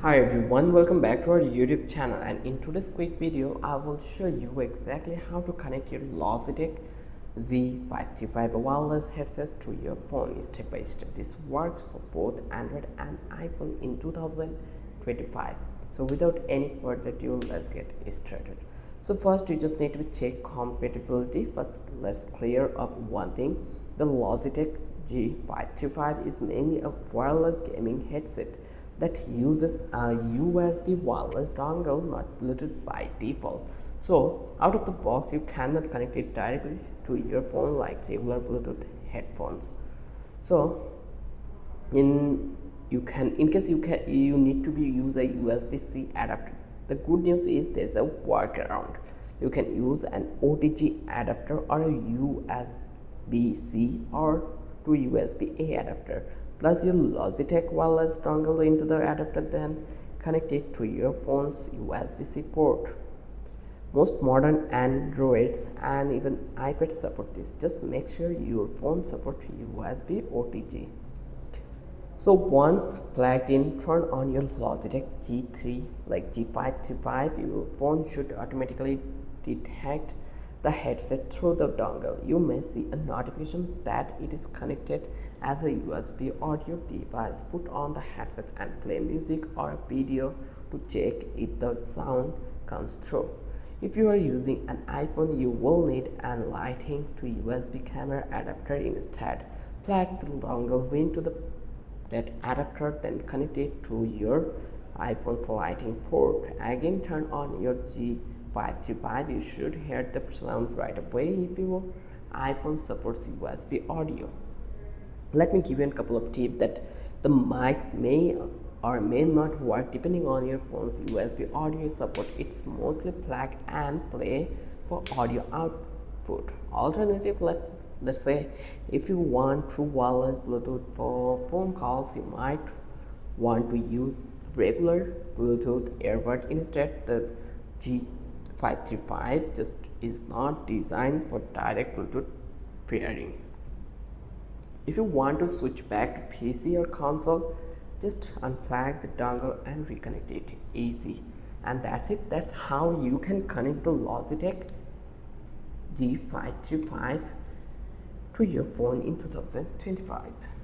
Hi everyone, welcome back to our YouTube channel, and in today's quick video I will show you exactly how to connect your Logitech Z535 wireless headset to your phone step by step. This works for both Android and iPhone in 2025. So without any further ado, let's get started. So first you just need to check compatibility. First let's clear up one thing. The Logitech G535 is mainly a wireless gaming headset that uses a USB wireless dongle, not Bluetooth by default. So out of the box, you cannot connect it directly to your phone like regular Bluetooth headphones. So in case you need to use a USB-C adapter. The good news is there's a workaround. You can use an OTG adapter or a USB-C or to USB-A adapter, plus your Logitech wireless dongle into the adapter, then connect it to your phone's USB-C port. Most modern Androids and even iPads support this. Just make sure your phone supports USB OTG. So once plugged in, turn on your Logitech G535. Your phone should automatically detect the headset through the dongle. You may see a notification that it is connected as a USB audio device. Put on the headset and play music or a video to check if the sound comes through. If you are using an iPhone, you will need a Lightning to USB camera adapter instead. Plug the dongle into that adapter, then connect it to your iPhone Lightning port. Again, turn on your G535. You should hear the sound right away if your iPhone supports USB audio. Let me give you a couple of tips that the mic may or may not work depending on your phone's USB audio support. It's mostly plug and play for audio output. Alternative, let's say if you want true wireless Bluetooth for phone calls, you might want to use regular Bluetooth earbud instead. The G535 just is not designed for direct Bluetooth pairing. If you want to switch back to PC or console, just unplug the dongle and reconnect it. Easy. And that's it. That's how you can connect the Logitech G535 to your phone in 2025.